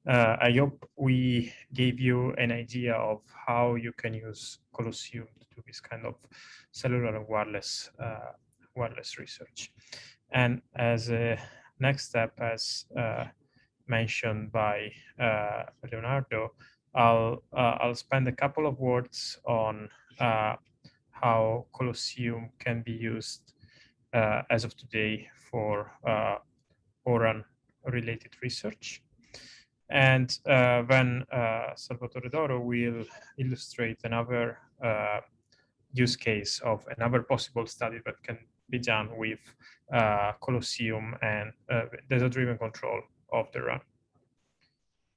I hope we gave you an idea of how you can use Colosseum to do this kind of cellular and wireless research. And as a next step, as mentioned by Leonardo, I'll spend a couple of words on how Colosseum can be used as of today for ORAN-related research. And then Salvatore Doro will illustrate another use case of another possible study that can be done with Colosseum and data-driven control of the run.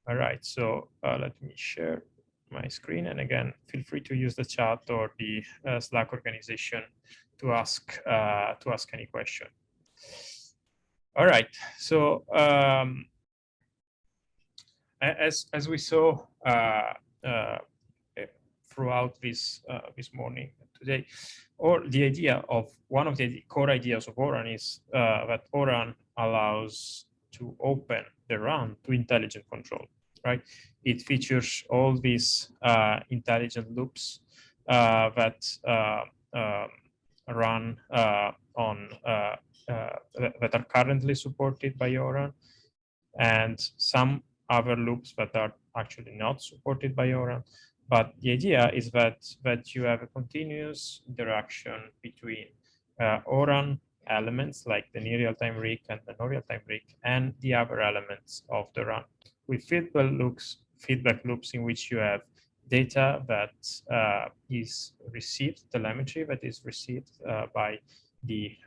All right, so let me share my screen. And again, feel free to use the chat or the Slack organization to ask any question. All right, so as we saw throughout this morning today, or the idea of one of the core ideas of ORAN is that ORAN allows to open the run to intelligent control, right? It features all these intelligent loops that run on that are currently supported by ORAN, and some other loops that are actually not supported by ORAN. But the idea is that you have a continuous interaction between ORAN elements like the near real-time RIC and the no-real-time RIC and the other elements of the run, with feedback loops in which you have data that is received, telemetry that is received by the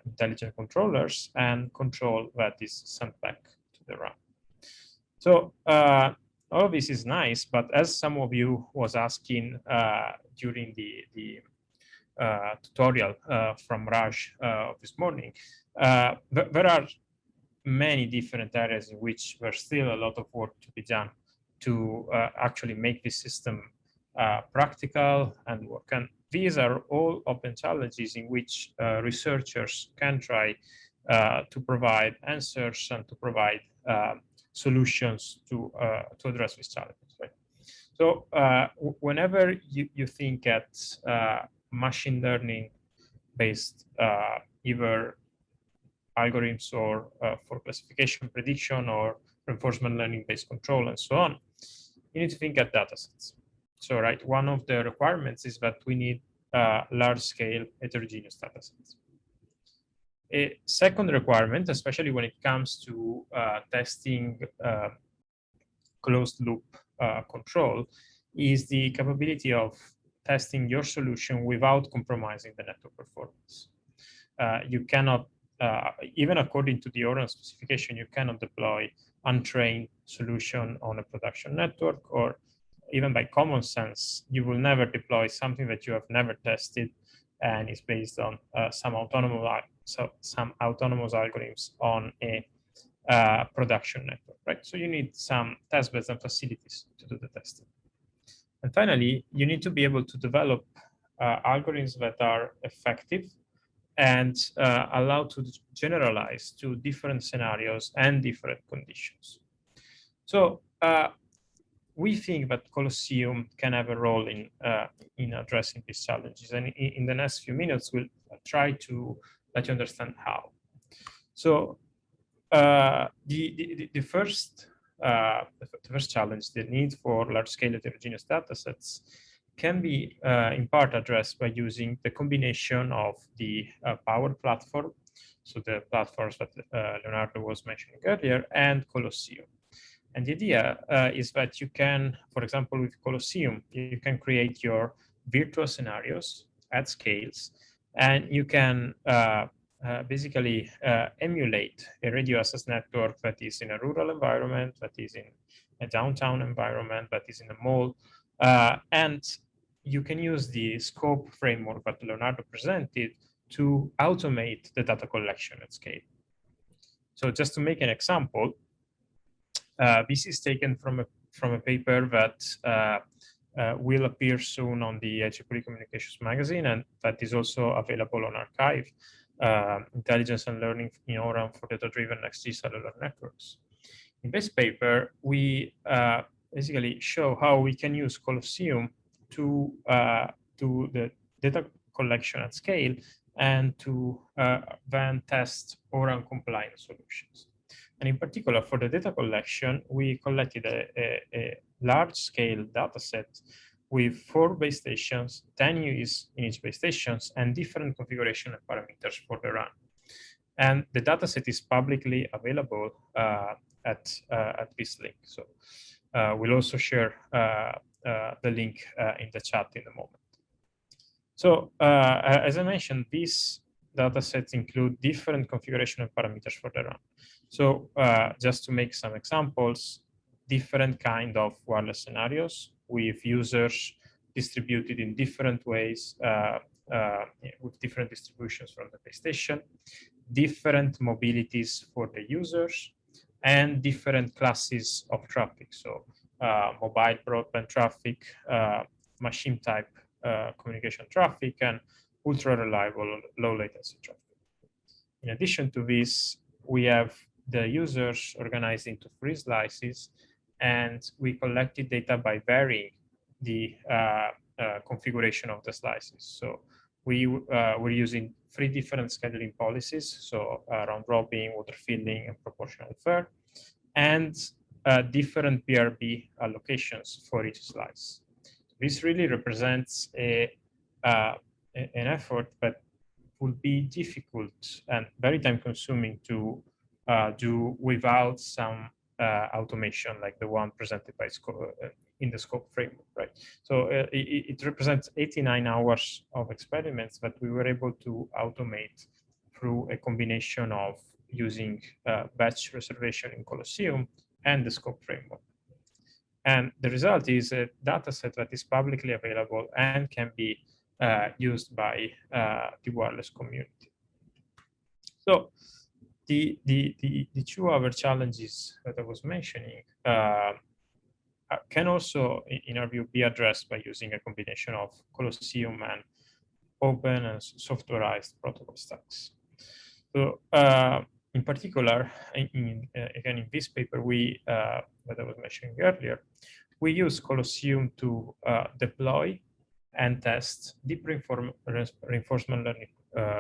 intelligent controllers, and control that is sent back to the run. So all of this is nice, but as some of you was asking during the tutorial from Raj this morning, there are many different areas in which there's still a lot of work to be done to actually make this system practical and work. And these are all open challenges in which researchers can try to provide answers and to provide solutions to address these challenges. Right? So whenever you think at machine learning based either algorithms or for classification prediction or reinforcement learning based control and so on, you need to think at datasets. So right, one of the requirements is that we need large scale heterogeneous datasets. A second requirement, especially when it comes to testing closed loop control, is the capability of testing your solution without compromising the network performance. You cannot, even according to the ORAN specification, you cannot deploy untrained solution on a production network, or even by common sense, you will never deploy something that you have never tested and is based on some autonomous algorithms on a production network, right? So you need some test beds and facilities to do the testing. And finally, you need to be able to develop algorithms that are effective and allow to generalize to different scenarios and different conditions. So we think that Colosseum can have a role in addressing these challenges. And in the next few minutes, we'll try to let you understand how. So the first challenge, the need for large-scale heterogeneous datasets, can be in part addressed by using the combination of the Power platform, so the platforms that Leonardo was mentioning earlier, and Colosseum. And the idea is that you can, for example, with Colosseum, you can create your virtual scenarios at scales, and you can basically emulate a radio access network that is in a rural environment, that is in a downtown environment, that is in a mall, and you can use the scope framework that Leonardo presented to automate the data collection at scale. So just to make an example, this is taken from a paper that will appear soon on the IEEE Communications magazine, and that is also available on arXiv, Intelligence and Learning in ORAN for Data-driven NextG Cellular Networks. In this paper, we basically show how we can use Colosseum to do the data collection at scale and to then test ORAN compliant solutions. And in particular, for the data collection, we collected a large-scale data set with 4 base stations, 10 UEs in each base stations, and different configuration and parameters for the run. And the dataset is publicly available at this link. So we'll also share the link in the chat in a moment. So as I mentioned, these datasets include different configuration and parameters for the run. So just to make some examples, different kind of wireless scenarios with users distributed in different ways with different distributions from the base station, different mobilities for the users, and different classes of traffic. So mobile broadband traffic, machine type communication traffic, and ultra reliable low latency traffic. In addition to this, we have the users organized into 3 slices, and we collected data by varying the configuration of the slices. So we were using 3 different scheduling policies, so round robin, water filling, and proportional fair, and different PRB allocations for each slice. This really represents an effort that would be difficult and very time consuming to do without some automation like the one presented by in the scope framework, right? So it represents 89 hours of experiments that we were able to automate through a combination of using batch reservation in Colosseum and the scope framework. And the result is a data set that is publicly available and can be used by the wireless community. So the 2 other challenges that I was mentioning can also, in our view, be addressed by using a combination of Colosseum and open and softwareized protocol stacks. So in particular, again, in this paper, that I was mentioning earlier, we use Colosseum to deploy and test deep reinforcement learning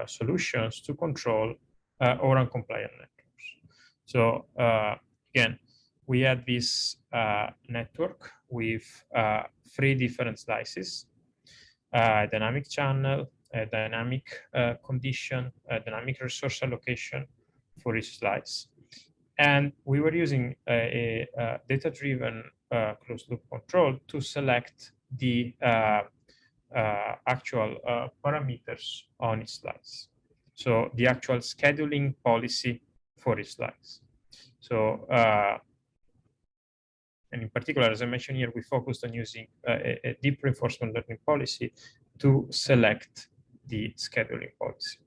solutions to control ORAN compliant networks. So again, we had this network with 3 different slices, dynamic channel, dynamic condition, dynamic resource allocation for each slice. And we were using a data-driven closed loop control to select the actual parameters on each slice. So the actual scheduling policy for each slice. So, and in particular, as I mentioned here, we focused on using a deep reinforcement learning policy to select the scheduling policy.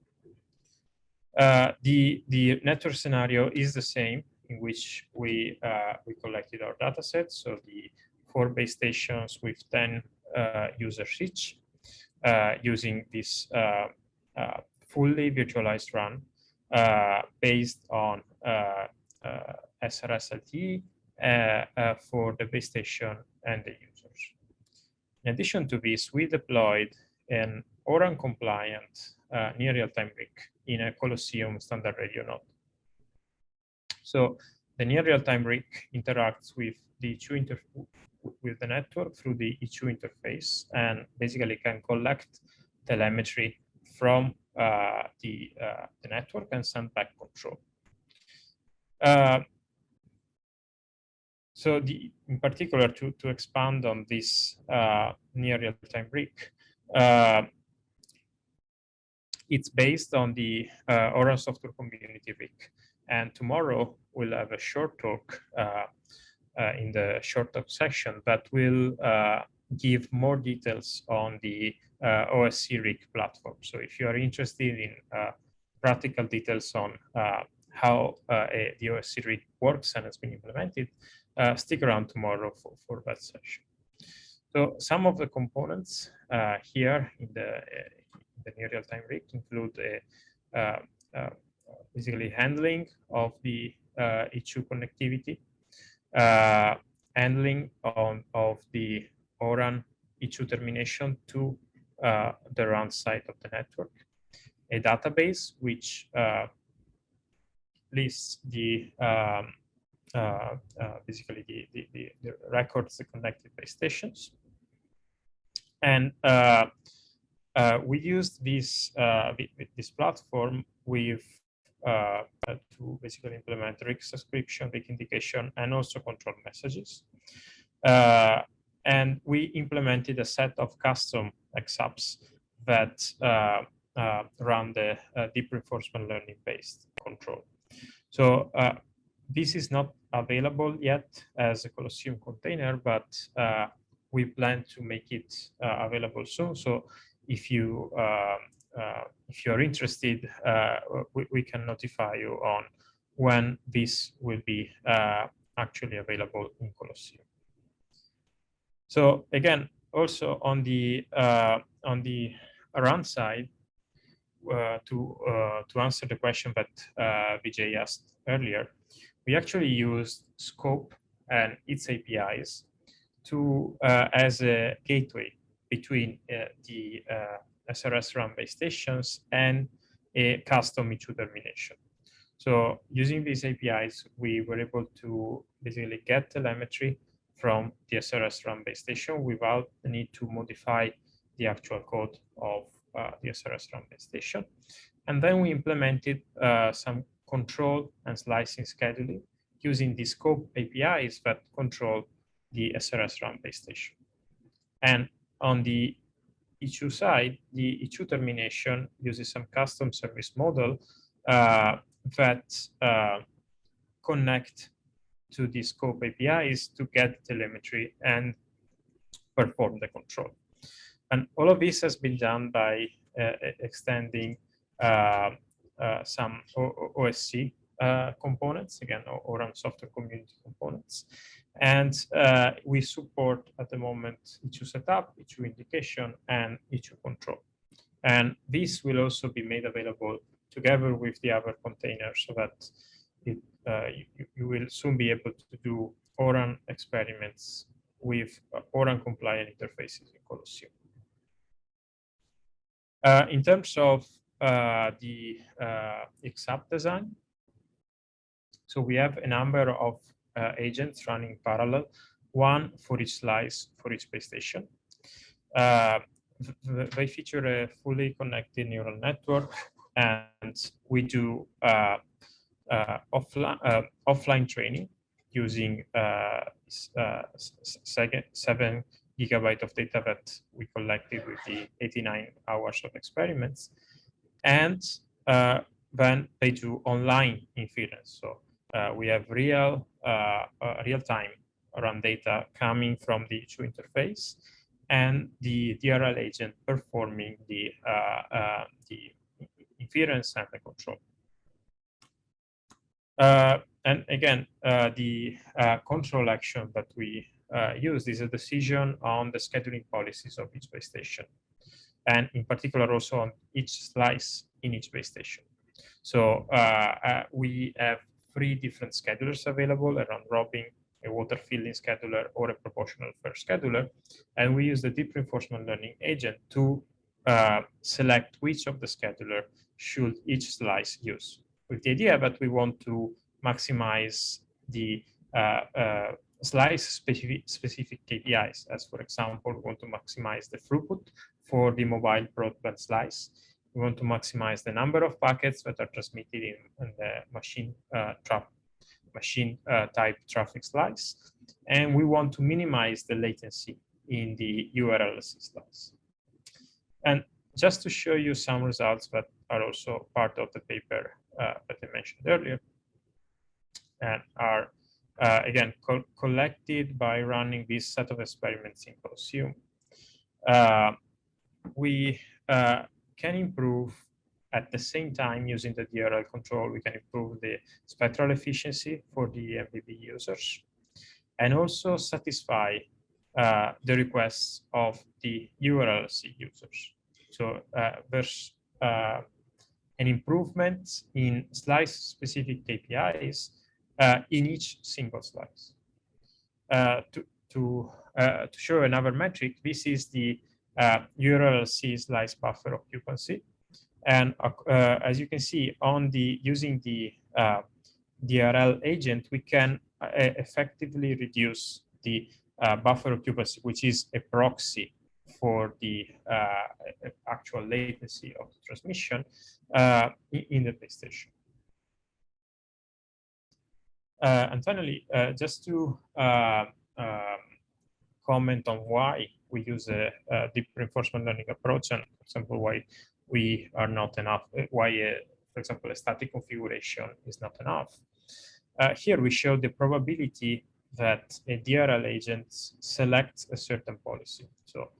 The network scenario is the same, in which we collected our data sets. So the 4 base stations with 10 users each, using this fully virtualized run based on SRS LTE for the base station and the users. In addition to this, we deployed an ORAN compliant near real-time RIC in a Colosseum standard radio node. So the near real-time RIC interacts with the the network through the E2 interface, and basically can collect telemetry from the network and send back control. So in particular, to expand on this near real-time RIC, it's based on the ORAN software community RIC. And tomorrow we'll have a short talk in the short talk section that will give more details on the OSC RIC platform. So if you are interested in practical details on how the OSC RIC works and has been implemented, stick around tomorrow for that session. So some of the components here in the near real-time RIC include basically handling of the E2 connectivity, handling of the ORAN E2 termination to the run side of the network, a database which lists the basically the records connected base stations, and we used this platform with to basically implement rig subscription, rig indication, and also control messages. And we implemented a set of custom XApps that run the deep reinforcement learning based control. So this is not available yet as a Colosseum container, but we plan to make it available soon. So if you are interested, we can notify you on when this will be actually available in Colosseum. So again, also on the run side, to answer the question that Vijay asked earlier, we actually used Scope and its APIs to as a gateway between the SRS run base stations and a custom E2 termination. So using these APIs, we were able to basically get telemetry from the SRS run base station without the need to modify the actual code of the SRS run base station. And then we implemented some control and slicing scheduling using the Scope APIs that control the SRS run base station. And on the E2 side, the E2 termination uses some custom service model that connect to the Scope APIs to get telemetry and perform the control. And all of this has been done by extending some OSC components, again, ORAN software community components. And we support at the moment E2 setup, E2 indication, and E2 control. And this will also be made available together with the other containers so that you will soon be able to do ORAN experiments with ORAN compliant interfaces in Colosseum. In terms of the XApp design, so we have a number of agents running parallel, one for each slice for each base station. They feature a fully connected neural network, and we do offline training using 7 gigabytes of data that we collected with the 89 hours of experiments. And then they do online inference. So we have real-time run data coming from the E2 interface and the DRL agent performing the inference and the control. And again, the control action that we use is a decision on the scheduling policies of each base station, and in particular also on each slice in each base station. So we have 3 different schedulers available: a round robin, a water filling scheduler, or a proportional first scheduler. And we use the deep reinforcement learning agent to select which of the scheduler should each slice use, with the idea that we want to maximize the slice specific KPIs. As for example, we want to maximize the throughput for the mobile broadband slice. We want to maximize the number of packets that are transmitted in the machine type traffic slice. And we want to minimize the latency in the URLs slice. And just to show you some results that are also part of the paper that I mentioned earlier, and are again collected by running this set of experiments in Colosseum, we can improve at the same time using the DRL control. We can improve the spectral efficiency for the MBB users and also satisfy the requests of the URLC users. So there's an improvement in slice-specific KPIs in each single slice. to show another metric, this is the URLC slice buffer occupancy. And as you can see, using the DRL agent, we can effectively reduce the buffer occupancy, which is a proxy for the actual latency of the transmission in the base station. And finally, just to comment on why we use a deep reinforcement learning approach, and for example, why we are not enough, for example, a static configuration is not enough. Here we show the probability that a DRL agent selects a certain policy. So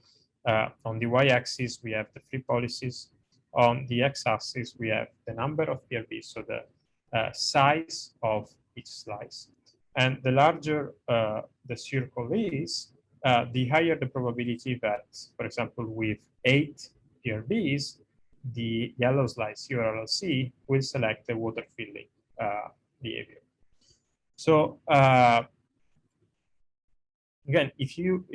on the y-axis, we have the free policies. On the x-axis, we have the number of PRBs, so the size of each slice. And the larger the circle is, the higher the probability that, for example, with 8 PRBs, the yellow slice URLC will select the water filling behavior. So again, if you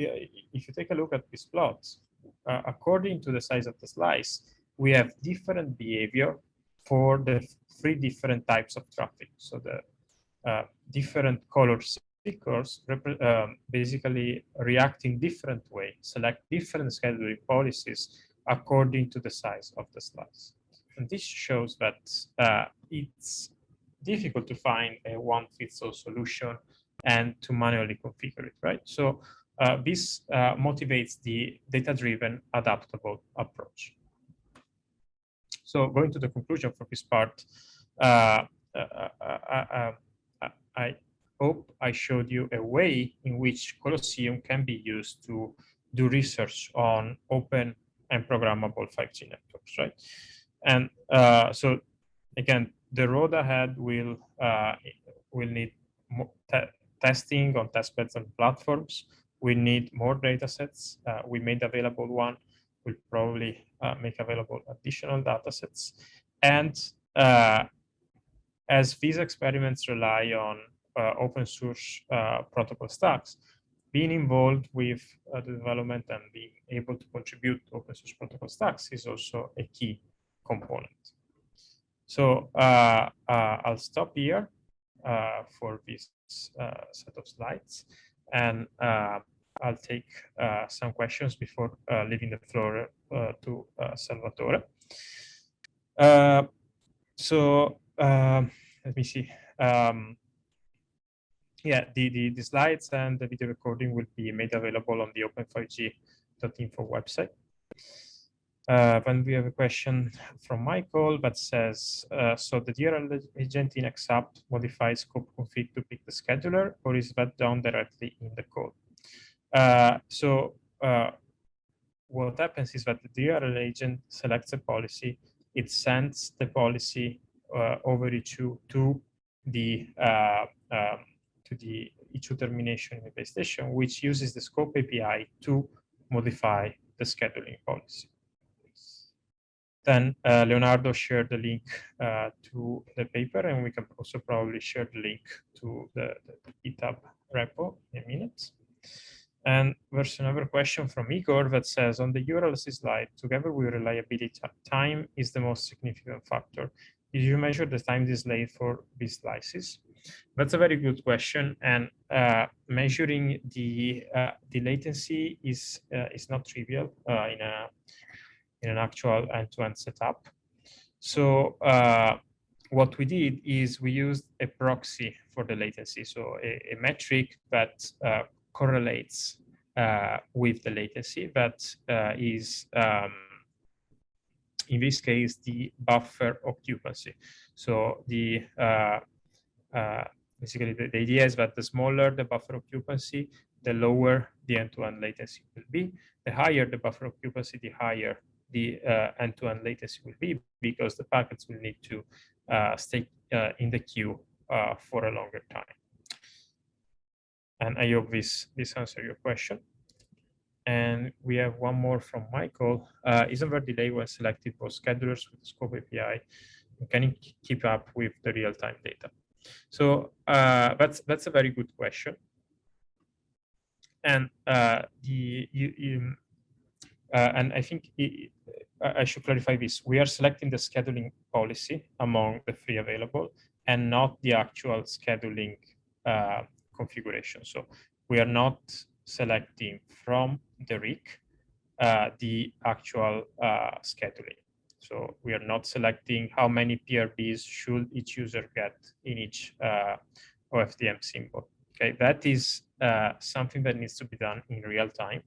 take a look at these plots, according to the size of the slice, we have different behavior for the 3 different types of traffic. So the different color stickers basically react in different ways, select different scheduling policies according to the size of the slice. And this shows that it's difficult to find a one-fits-all solution and to manually configure it, right? So this motivates the data-driven adaptable approach. So going to the conclusion for this part, I hope I showed you a way in which Colosseum can be used to do research on open and programmable 5G networks, right? And so again, the road ahead will need more testing on testbeds and platforms. We need more data sets. We made available one. We'll probably make available additional data sets. And as these experiments rely on open source protocol stacks, being involved with the development and being able to contribute to open source protocol stacks is also a key component. So I'll stop here for this set of slides, and I'll take some questions before leaving the floor to Salvatore. So let me see. Yeah, the slides and the video recording will be made available on the open5g.info website. Then we have a question from Michael that says, so the DRL agent in XApp modifies scope config to pick the scheduler, or is that done directly in the code? So what happens is that the DRL agent selects a policy, it sends the policy over issue to the issue termination in the base station, which uses the scope API to modify the scheduling policy. Then Leonardo shared the link to the paper, and we can also probably share the link to the GitHub repo in a minute. And there's another question from Igor that says, on the URLC slide, together with reliability, time is the most significant factor. Did you measure the time delay for these slices? That's a very good question, and measuring the latency is not trivial in an actual end-to-end setup. So what we did is we used a proxy for the latency, so a metric that correlates with the latency, that is in this case the buffer occupancy. So the basically the idea is that the smaller the buffer occupancy, the lower the end-to-end latency will be. The higher the buffer occupancy, the higher the end-to-end latency will be, because the packets will need to stay in the queue for a longer time. And I hope this answers your question. And we have one more from Michael. Isn't there delay when selecting both schedulers with the scope API? Can it keep up with the real-time data? So that's a very good question. And and I think I should clarify this. We are selecting the scheduling policy among the three available and not the actual scheduling configuration. So we are not selecting from the RIC the actual scheduling. So we are not selecting how many PRBs should each user get in each OFDM symbol. Okay, that is something that needs to be done in real time,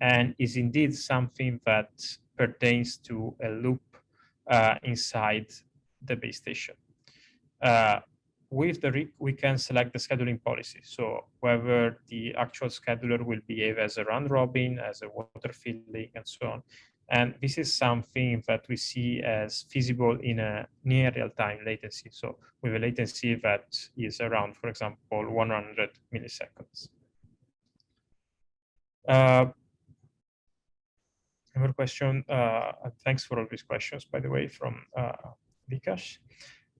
and is indeed something that pertains to a loop inside the base station. With the RIC, we can select the scheduling policy. So whether the actual scheduler will behave as a round robin, as a water filling, and so on. And this is something that we see as feasible in a near real-time latency. So with a latency that is around, for example, 100 milliseconds. Another question, thanks for all these questions, by the way, from Vikash.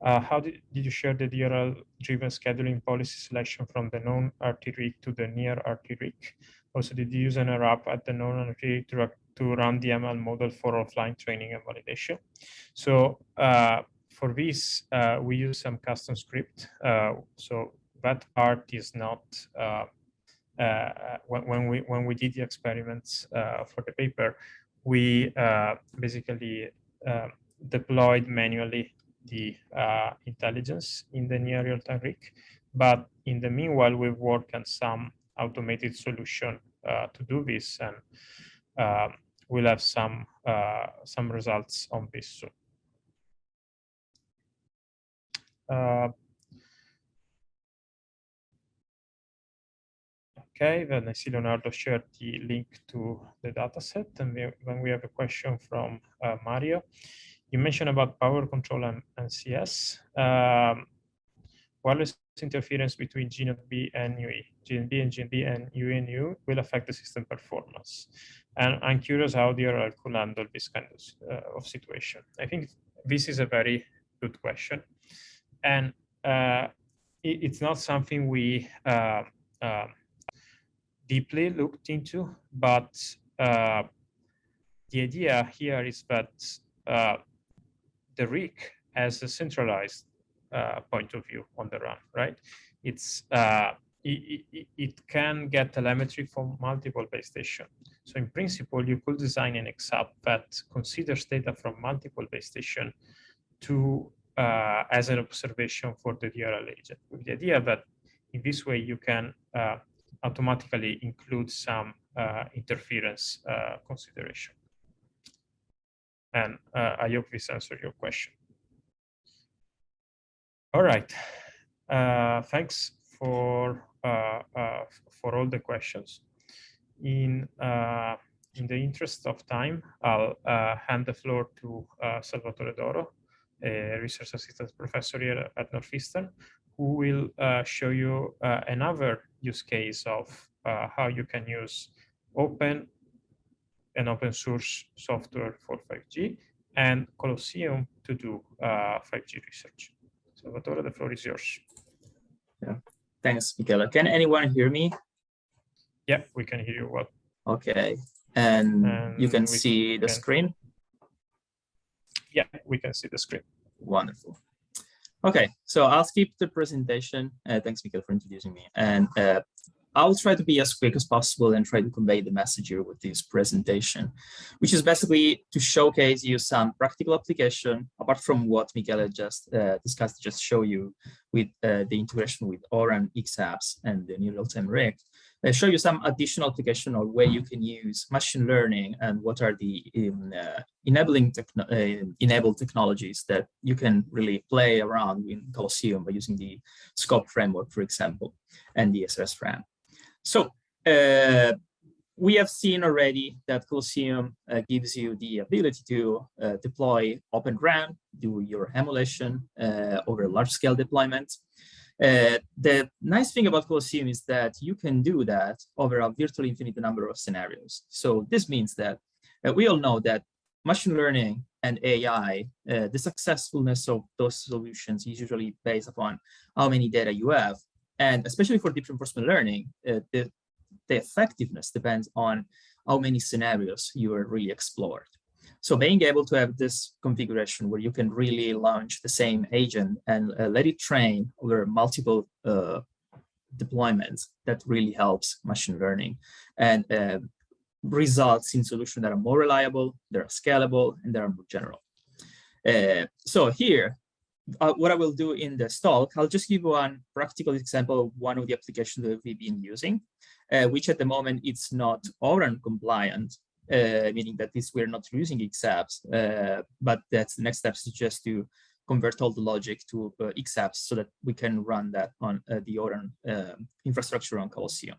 How did you share the DRL-driven scheduling policy selection from the known RT-RIC to the near RT-RIC? Also, did you use an RAP at the known RT-RIC to run the ML model for offline training and validation? So for this, we use some custom script. So that part is not, when we did the experiments for the paper, we basically deployed manually the intelligence in the near real-time RIC. But in the meanwhile, we've worked on some automated solution to do this, and we'll have some results on this soon. Okay, then I see Leonardo shared the link to the dataset, and then we have a question from Mario. You mentioned about power control and CS. Wireless interference between GNB and UE. GNB and GNB and UE and U will affect the system performance. And I'm curious how DRL could handle this kind of situation. I think this is a very good question. And it's not something we deeply looked into, but the idea here is that the RIC has a centralized point of view on the run, right? It's it can get telemetry from multiple base stations. So in principle, you could design an XApp that considers data from multiple base stations to as an observation for the DRL agent, with the idea that in this way you can automatically include some interference consideration. And I hope this answered your question. All right, thanks for all the questions. In the interest of time, I'll hand the floor to Salvatore Doro, a research assistant professor here at Northeastern, who will show you another use case of how you can use open source software for 5G and Colosseum to do 5G research. Salvatore, the floor is yours. Yeah, thanks, Michele. Can anyone hear me? Yeah, we can hear you well. Okay, and you can see the screen? Yeah, we can see the screen. Wonderful. Okay, so I'll skip the presentation. Thanks, Michele, for introducing me. And I'll try to be as quick as possible and try to convey the message here with this presentation, which is basically to showcase you some practical application, apart from what Michele just discussed, just show you with the integration with ORAN XApps and the new real-time RIC. Show you some additional application or way you can use machine learning and what are the enabled technologies that you can really play around in Colosseum by using the scope framework, for example, and the SRS-RAM. So we have seen already that Colosseum gives you the ability to deploy Open RAN, do your emulation over large-scale deployment. The nice thing about Colosseum is that you can do that over a virtually infinite number of scenarios. So this means that we all know that machine learning and AI, the successfulness of those solutions is usually based upon how many data you have. And especially for deep reinforcement learning, the the effectiveness depends on how many scenarios you are really explored. So being able to have this configuration where you can really launch the same agent and let it train over multiple deployments, that really helps machine learning and results in solutions that are more reliable, that are scalable, and that are more general. So here, what I will do in this talk, I'll just give one practical example of one of the applications that we've been using, which at the moment it's not ORAN compliant, meaning that we're not using XApps, but that's the next step is just to convert all the logic to XApps so that we can run that on the ORAN infrastructure on Colosseum.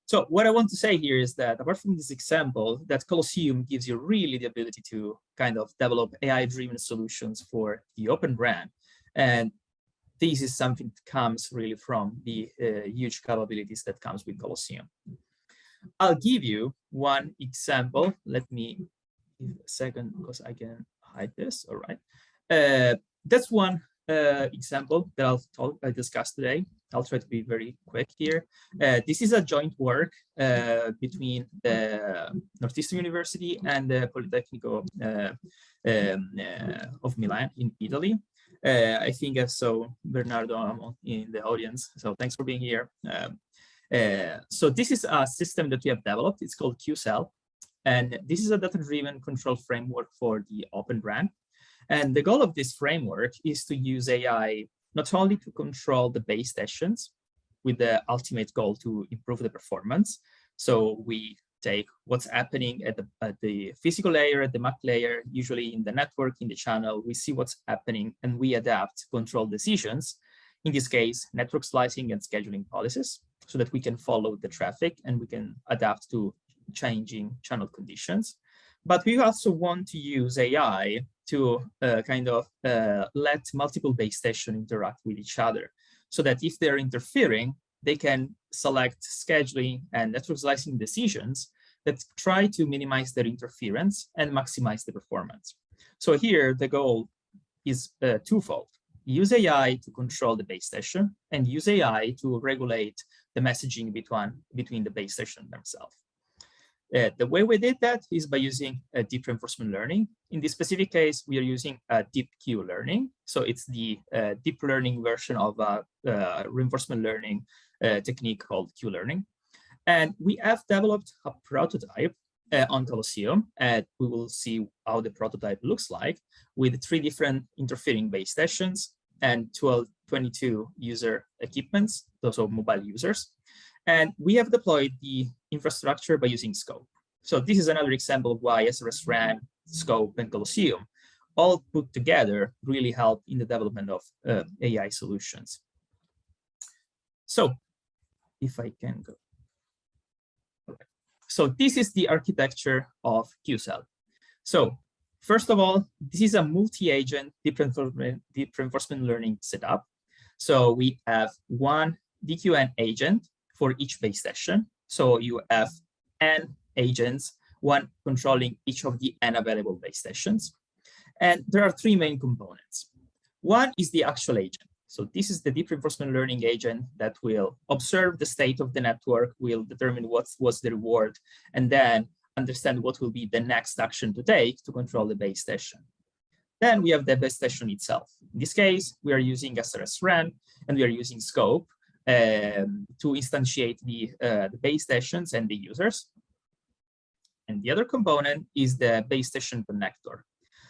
So what I want to say here is that apart from this example, that Colosseum gives you really the ability to kind of develop AI-driven solutions for the Open RAN. And this is something that comes really from the huge capabilities that comes with Colosseum. I'll give you one example. Let me give a second because I can hide this. All right. That's one example that I'll discuss today. I'll try to be very quick here. This is a joint work between the Northeastern University and the Politecnico of Milan in Italy. I think I saw Bernardo in the audience, so thanks for being here. So this is a system that we have developed. It's called QCell, and this is a data-driven control framework for the Open RAN. And the goal of this framework is to use AI not only to control the base stations with the ultimate goal to improve the performance. So we take what's happening at the physical layer, at the MAC layer, usually in the network, in the channel, we see what's happening and we adapt control decisions. In this case, network slicing and scheduling policies so that we can follow the traffic and we can adapt to changing channel conditions. But we also want to use AI to let multiple base stations interact with each other so that if they're interfering, they can select scheduling and network slicing decisions that try to minimize their interference and maximize the performance. So here, the goal is twofold. Use AI to control the base station and use AI to regulate the messaging between the base station themselves. The way we did that is by using deep reinforcement learning. In this specific case, we are using deep Q learning. So it's the deep learning version of reinforcement learning technique called Q learning. And we have developed a prototype on Colosseum, and we will see how the prototype looks like with 3 different interfering base stations and 22 user equipments, those are mobile users. And we have deployed the infrastructure by using Scope. So this is another example of why SRS-RAN, Scope, and Colosseum all put together really help in the development of AI solutions. So if I can go. All right. So this is the architecture of QCell. So first of all, this is a multi-agent deep reinforcement learning setup. So we have one DQN agent for each base station. So you have n agents, one controlling each of the n available base stations. And there are 3 main components. One is the actual agent. So this is the deep reinforcement learning agent that will observe the state of the network, will determine what's the reward, and then understand what will be the next action to take to control the base station. Then we have the base station itself. In this case, we are using SRS-RAN and we are using Scope to instantiate the base stations and the users. And the other component is the base station connector.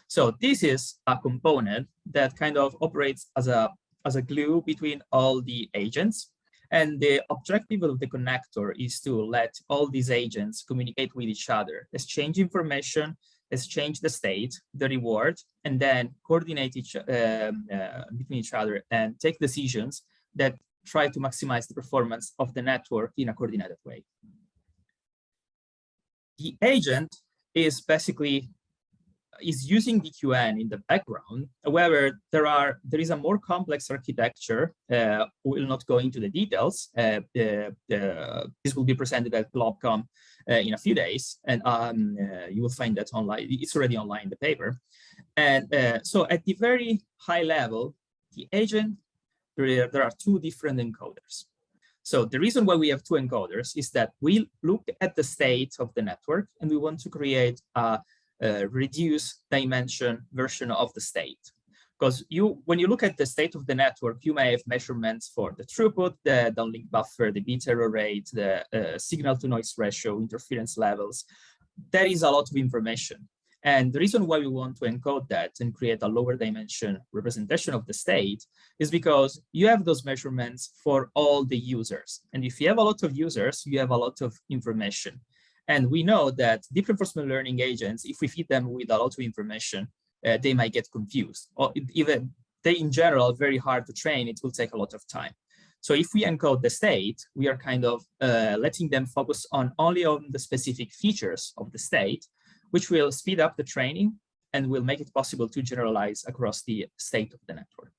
So this is a component that kind of operates as a glue between all the agents. And the objective of the connector is to let all these agents communicate with each other, exchange information, exchange the state, the reward, and then coordinate between each other and take decisions that try to maximize the performance of the network in a coordinated way. The agent is basically using DQN in the background. However, there is a more complex architecture. We will not go into the details. This will be presented at GlobCom in a few days, and you will find that online. It's already online in the paper. And so at the very high level, the agent, there are 2 different encoders. So the reason why we have two encoders is that we look at the state of the network and we want to create a reduced dimension version of the state. Because when you look at the state of the network, you may have measurements for the throughput, the downlink buffer, the bit error rate, the signal to noise ratio, interference levels. There is a lot of information. And the reason why we want to encode that and create a lower dimension representation of the state is because you have those measurements for all the users. And if you have a lot of users, you have a lot of information. And we know that deep reinforcement learning agents, if we feed them with a lot of information, they might get confused. Or even they, in general, are very hard to train. It will take a lot of time. So if we encode the state, we are kind of letting them focus only on the specific features of the state, which will speed up the training and will make it possible to generalize across the state of the network.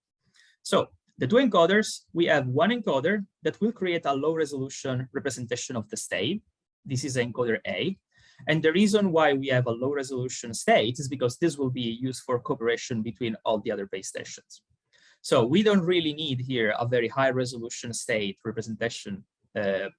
So the two encoders, we have one encoder that will create a low resolution representation of the state. This is encoder A. And the reason why we have a low resolution state is because this will be used for cooperation between all the other base stations. So we don't really need here a very high resolution state representation, a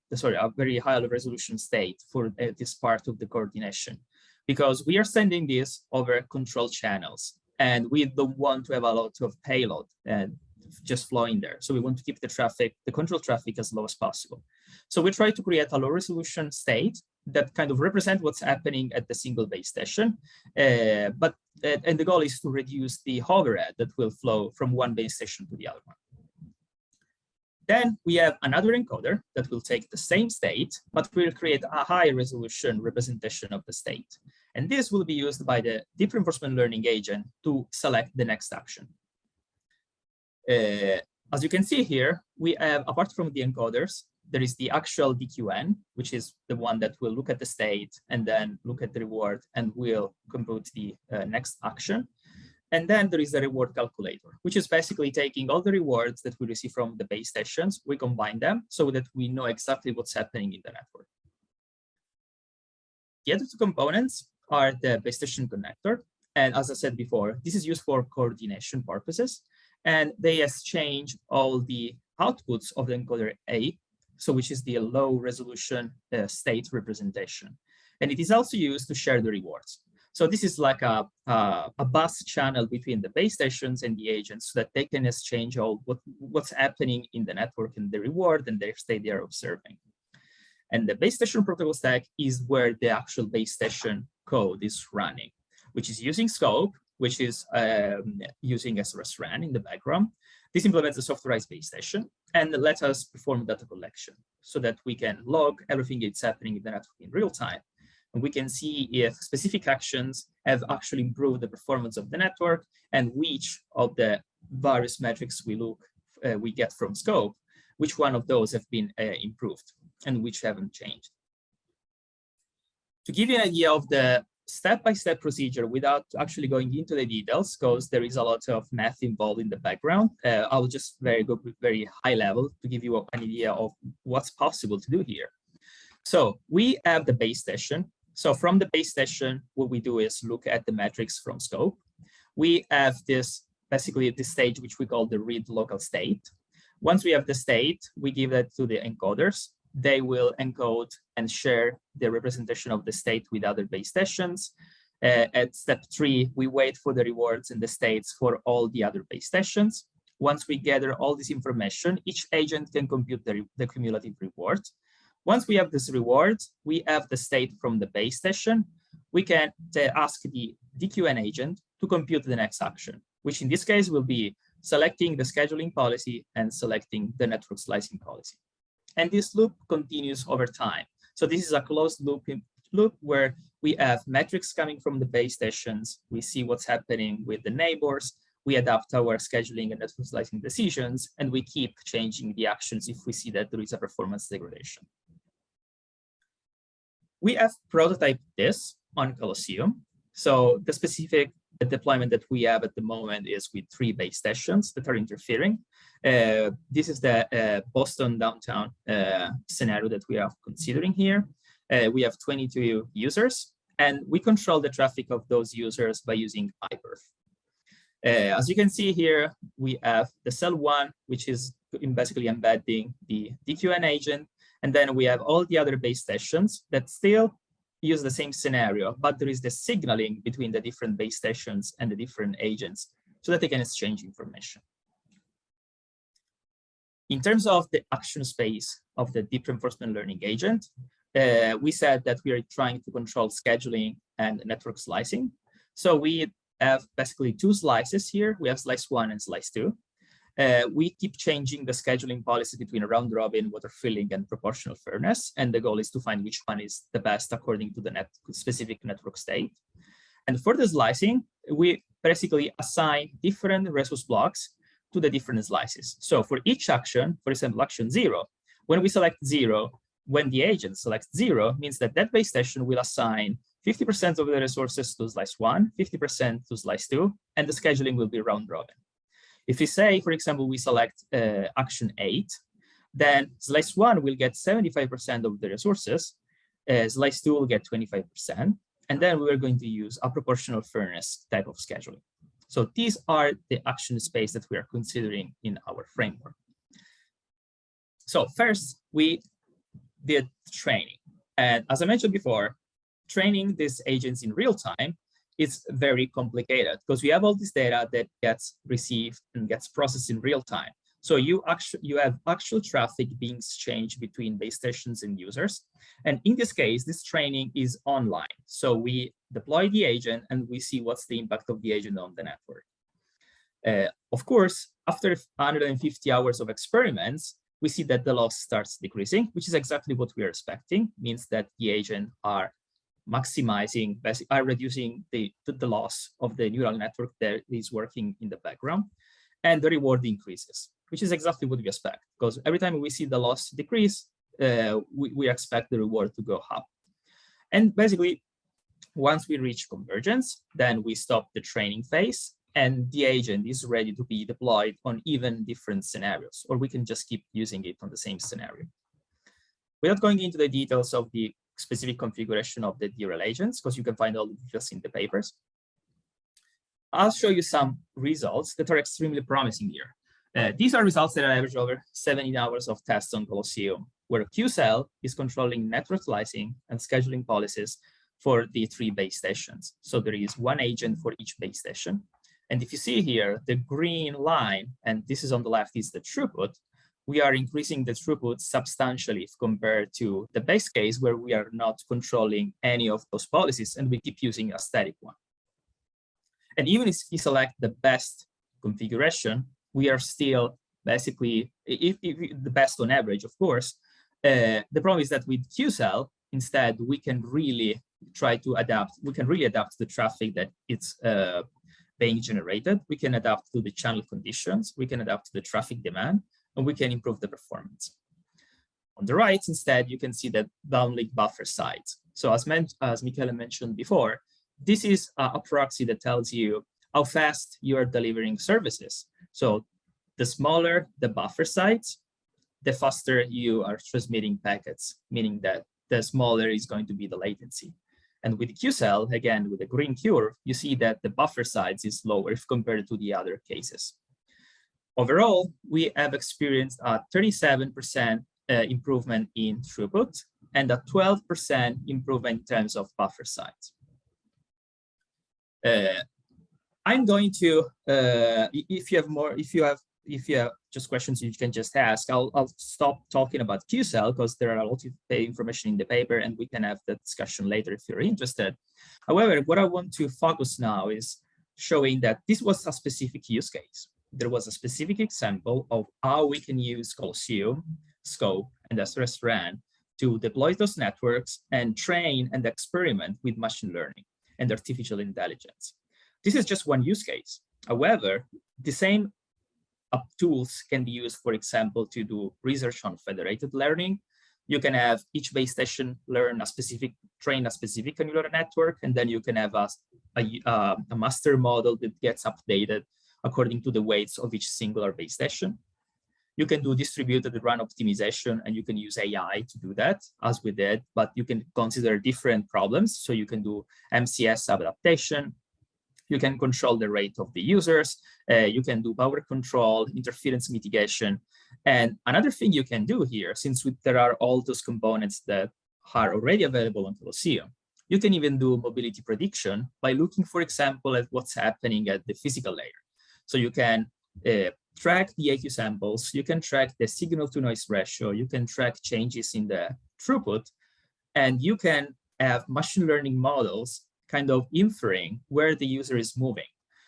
very high resolution state for this part of the coordination, because we are sending this over control channels and we don't want to have a lot of payload and just flowing there. So we want to keep the traffic, the control traffic as low as possible. So we try to create a low resolution state that kind of represent what's happening at the single base station. And the goal is to reduce the overhead that will flow from one base station to the other one. Then we have another encoder that will take the same state, but will create a high resolution representation of the state. And this will be used by the deep reinforcement learning agent to select the next action. As you can see here, we have, apart from the encoders, there is the actual DQN, which is the one that will look at the state and then look at the reward and will compute the next action. And then there is the reward calculator, which is basically taking all the rewards that we receive from the base stations, we combine them so that we know exactly what's happening in the network. The other two components are the base station connector. And as I said before, this is used for coordination purposes. And they exchange all the outputs of the encoder A, so which is the low resolution state representation. And it is also used to share the rewards. So this is like a bus channel between the base stations and the agents so that they can exchange all what's happening in the network and the reward and their state they are observing. And the base station protocol stack is where the actual base station code is running, which is using scope, which is using SRSRAN in the background. This implements a softwareized base station and lets us perform data collection so that we can log everything that's happening in the network in real time. And we can see if specific actions have actually improved the performance of the network and which of the various metrics we get from scope, which one of those have been improved and which haven't changed. To give you an idea of the step-by-step procedure without actually going into the details, because there is a lot of math involved in the background, I will just go very high level to give you an idea of what's possible to do here. So we have the base station. So from the base station, what we do is look at the metrics from scope. We have basically this stage, which we call the read local state. Once we have the state, we give that to the encoders. They will encode and share the representation of the state with other base stations. At step 3, we wait for the rewards and the states for all the other base stations. Once we gather all this information, each agent can compute the cumulative reward. Once we have this reward, we have the state from the base station. We can ask the DQN agent to compute the next action, which in this case will be selecting the scheduling policy and selecting the network slicing policy. And this loop continues over time. So this is a closed loop where we have metrics coming from the base stations. We see what's happening with the neighbors. We adapt our scheduling and network slicing decisions, and we keep changing the actions if we see that there is a performance degradation. We have prototyped this on Colosseum. So the specific deployment that we have at the moment is with 3 base stations that are interfering. This is the Boston downtown scenario that we are considering here. We have 22 users, and we control the traffic of those users by using iBirth. As you can see here, we have the cell 1, which is basically embedding the DQN agent. And then we have all the other base stations that still use the same scenario, but there is the signaling between the different base stations and the different agents so that they can exchange information. In terms of the action space of the deep reinforcement learning agent, we said that we are trying to control scheduling and network slicing. So we have basically two slices here. We have slice 1 and slice 2. We keep changing the scheduling policy between round robin, water filling, and proportional fairness. And the goal is to find which one is the best according to the specific network state. And for the slicing, we basically assign different resource blocks to the different slices. So for each action, for example, action 0, when we select 0, when the agent selects 0, means that that base station will assign 50% of the resources to slice 1, 50% to slice 2, and the scheduling will be round robin. If we say, for example, we select action 8, then slice 1 will get 75% of the resources, slice 2 will get 25%, and then we are going to use a proportional fairness type of scheduling. So these are the action space that we are considering in our framework. So first, we did training. And as I mentioned before, training these agents in real time is very complicated because we have all this data that gets received and gets processed in real time. So you have actual traffic being exchanged between base stations and users. And in this case, this training is online. So we deploy the agent and we see what's the impact of the agent on the network. Of course, after 150 hours of experiments, we see that the loss starts decreasing, which is exactly what we are expecting. Means that the agent are maximizing, are reducing the loss of the neural network that is working in the background, and the reward increases, which is exactly what we expect. Because every time we see the loss decrease, we expect the reward to go up. And basically, once we reach convergence, then we stop the training phase, and the agent is ready to be deployed on even different scenarios, or we can just keep using it on the same scenario. Without going into the details of the specific configuration of the DRL agents, because you can find all the details in the papers, I'll show you some results that are extremely promising here. These are results that are averaged over 17 hours of tests on Colosseum, where QCell is controlling network slicing and scheduling policies for the 3 base stations. So there is 1 agent for each base station. And if you see here, the green line, and this is on the left, is the throughput. We are increasing the throughput substantially compared to the base case where we are not controlling any of those policies and we keep using a static one. And even if we select the best configuration, we are still basically, if the best on average, of course. The problem is that with QCell, instead, we can really try to adapt. We can really adapt the traffic that it's being generated. We can adapt to the channel conditions. We can adapt to the traffic demand, and we can improve the performance. On the right, instead, you can see the downlink buffer size. So as Michele mentioned before, this is a proxy that tells you how fast you are delivering services. So the smaller the buffer size, the faster you are transmitting packets, meaning that the smaller is going to be the latency. And with QCell, again, with the green curve, you see that the buffer size is lower if compared to the other cases. Overall, we have experienced a 37% improvement in throughput and a 12% improvement in terms of buffer size. I'm going to, if you have just questions you can just ask, I'll stop talking about QCell because there are a lot of information in the paper and we can have the discussion later if you're interested. However, what I want to focus now is showing that this was a specific use case. There was a specific example of how we can use Colosseum, Scope, and SRS-RAN to deploy those networks and train and experiment with machine learning and artificial intelligence. This is just one use case. However, the same tools can be used, for example, to do research on federated learning. You can have each base station train a specific neural network, and then you can have a master model that gets updated according to the weights of each singular base station. You can do distributed run optimization, and you can use AI to do that, as we did, but you can consider different problems. So you can do MCS adaptation. You can control the rate of the users. You can do power control, interference mitigation, And another thing you can do here, since there are all those components that are already available on Colosseum, you can even do mobility prediction by looking, for example, at what's happening at the physical layer. So you can track the AQ samples, you can track the signal-to-noise ratio, you can track changes in the throughput, and you can have machine learning models kind of inferring where the user is moving.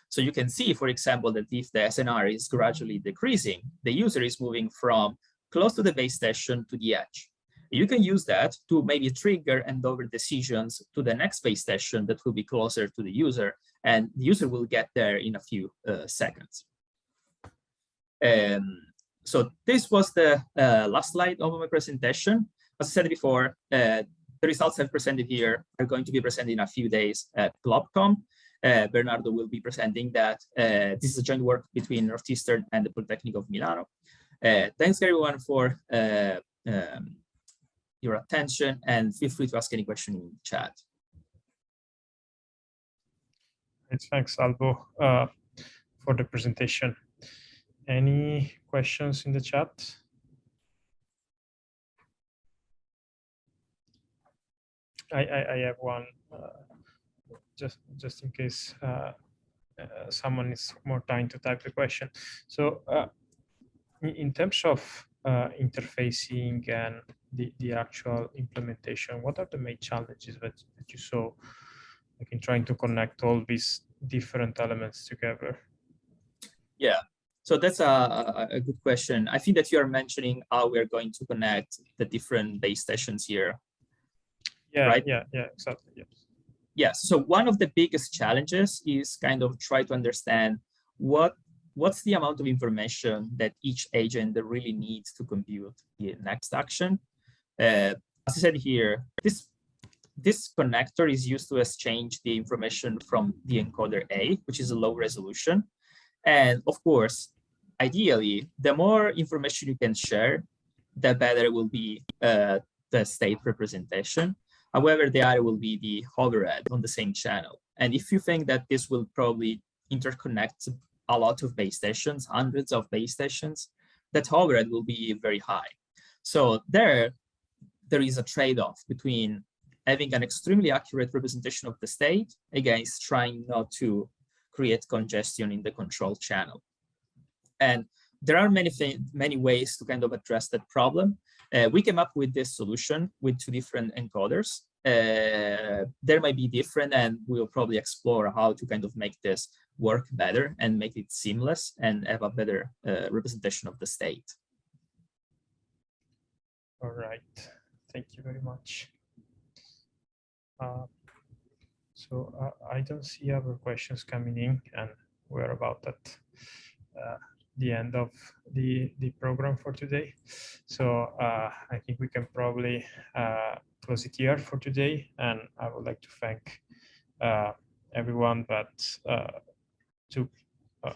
So you can see, for example, that if the SNR is gradually decreasing, the user is moving from close to the base station to the edge. You can use that to maybe trigger handover decisions to the next base station that will be closer to the user, and the user will get there in a few seconds. So this was the last slide of my presentation. As I said before, the results I've presented here are going to be presented in a few days at GlobCom. Bernardo will be presenting that. This is a joint work between Northeastern and the Polytechnic of Milano. Thanks everyone for your attention, and feel free to ask any question in chat. Thanks, Albo, for the presentation. Any questions in the chat? I have one, just in case someone needs more time to type the question. So in terms of interfacing and the actual implementation, what are the main challenges that you saw, like, in trying to connect all these different elements together? Yeah, so that's a good question. I think that you are mentioning how we're going to connect the different base stations here. Yeah, right? Yeah, exactly. Yes. Yes. So one of the biggest challenges is kind of try to understand what's the amount of information that each agent really needs to compute the next action. As I said here, this connector is used to exchange the information from the encoder A, which is a low resolution. And of course, ideally, the more information you can share, the better will be the state representation. However, the other will be the overhead on the same channel. And if you think that this will probably interconnect a lot of base stations, hundreds of base stations, that overhead will be very high. So there is a trade-off between having an extremely accurate representation of the state against trying not to create congestion in the control channel. And there are many ways to kind of address that problem. We came up with this solution with two different encoders. There might be different, and we'll probably explore how to kind of make this work better and make it seamless and have a better representation of the state. All right, thank you very much. So I don't see other questions coming in, and we're about at the end of the program for today. So I think we can probably close it here for today, and I would like to thank everyone that took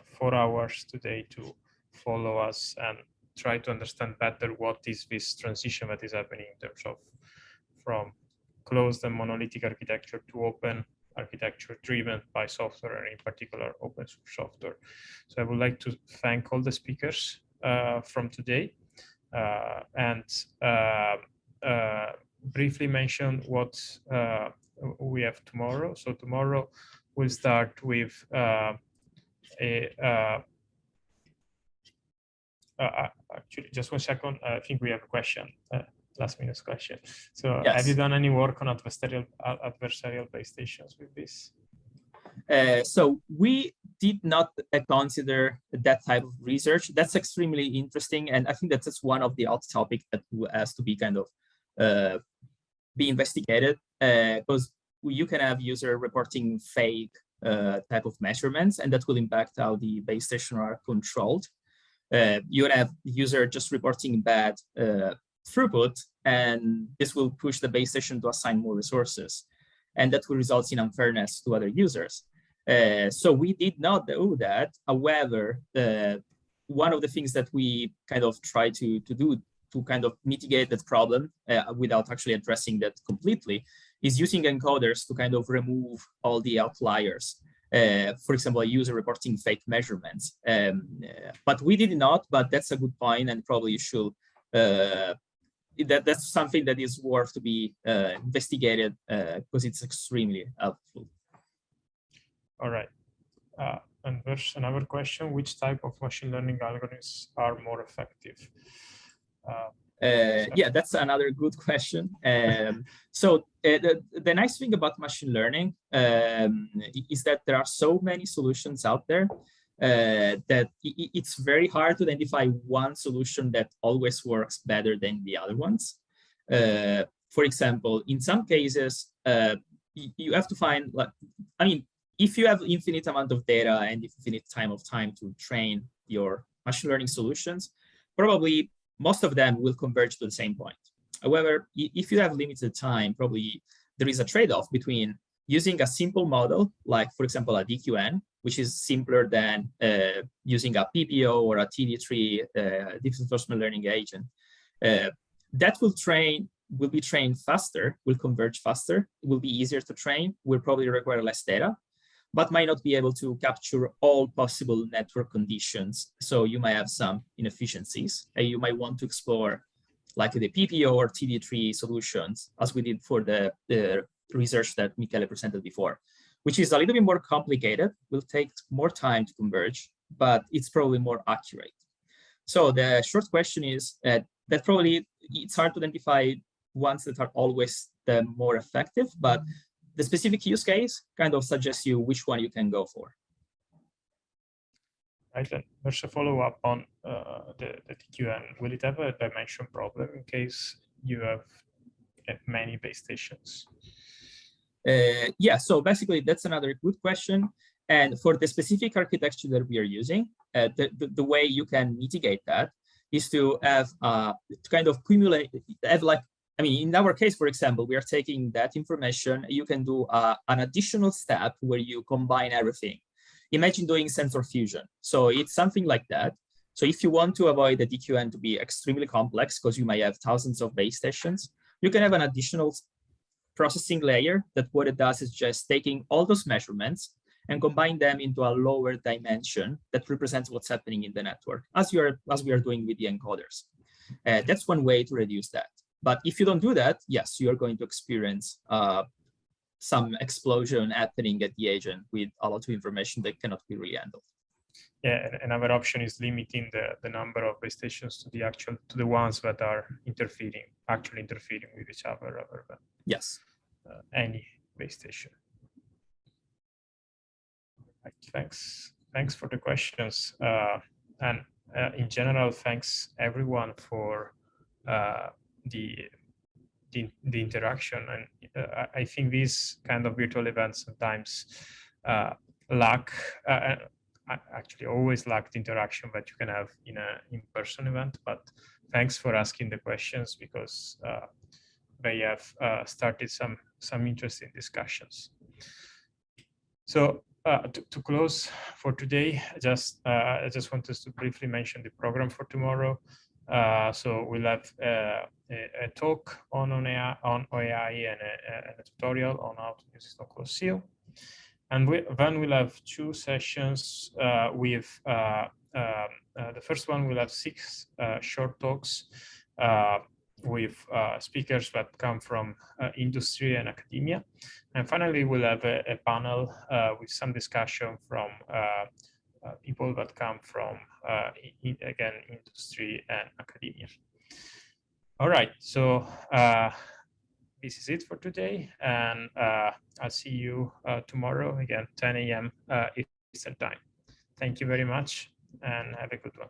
4 hours today to follow us and try to understand better what is this transition that is happening in terms of from closed and monolithic architecture to open architecture driven by software, and in particular open source software. So I would like to thank all the speakers from today and briefly mention what we have tomorrow. So tomorrow we'll start with actually, just 1 second. I think we have a question, last minute question. So yes. Have you done any work on adversarial base stations with this? So we did not consider that type of research. That's extremely interesting. And I think that's one of the hot topics that has to be kind of be investigated, because you can have user reporting fake type of measurements, and that will impact how the base stations are controlled. You would have user just reporting bad throughput, and this will push the base station to assign more resources, and that will result in unfairness to other users. So we did not do that. However, one of the things that we kind of try to do to kind of mitigate that problem without actually addressing that completely is using encoders to kind of remove all the outliers For example, a user reporting fake measurements. But we did not, but that's a good point, and probably you should, that's something that is worth to be investigated because it's extremely helpful. All right. And there's another question: which type of machine learning algorithms are more effective? Yeah, that's another good question. So the nice thing about machine learning is that there are so many solutions out there that it's very hard to identify one solution that always works better than the other ones. For example, in some cases, you have to find, like, I mean, if you have infinite amount of data and infinite time to train your machine learning solutions, probably most of them will converge to the same point. However, if you have limited time, probably there is a trade-off between using a simple model, like, for example, a DQN, which is simpler than using a PPO or a TD3, deep reinforcement learning agent. That will be trained faster, will converge faster, it will be easier to train, will probably require less data, but might not be able to capture all possible network conditions. So you might have some inefficiencies, and you might want to explore like the PPO or TD3 solutions, as we did for the research that Michele presented before, which is a little bit more complicated, will take more time to converge, but it's probably more accurate. So the short question is that probably it's hard to identify ones that are always the more effective, but the specific use case kind of suggests you which one you can go for. Right, and there's a follow-up on the TQN. Will it have a dimension problem in case you have many base stations? Yeah, so basically that's another good question. And for the specific architecture that we are using, the way you can mitigate that is to have to kind of cumulate, have like, I mean, in our case, for example, we are taking that information. You can do an additional step where you combine everything. Imagine doing sensor fusion. So it's something like that. So if you want to avoid the DQN to be extremely complex, because you might have thousands of base stations, you can have an additional processing layer that what it does is just taking all those measurements and combine them into a lower dimension that represents what's happening in the network, as we are doing with the encoders. That's one way to reduce that. But if you don't do that, yes, you are going to experience some explosion happening at the agent with a lot of information that cannot be really handled. Yeah, another option is limiting the number of base stations to the ones that are actually interfering with each other rather than yes, any base station. Right, thanks for the questions, and in general, thanks everyone for the interaction. And I think these kind of virtual events sometimes actually always lack the interaction that you can have in an in-person event. But thanks for asking the questions, because they have started some interesting discussions. So to close for today, I just want us to briefly mention the program for tomorrow. So we'll have a talk on AI and a tutorial on how to use it on Colosseum. And then we'll have two sessions with, the first one will have 6 short talks with speakers that come from industry and academia. And finally, we'll have a panel with some discussion from people that come from, again, industry and academia. All right, so this is it for today, and I'll see you tomorrow, again, 10 a.m. Eastern time. Thank you very much, and have a good one.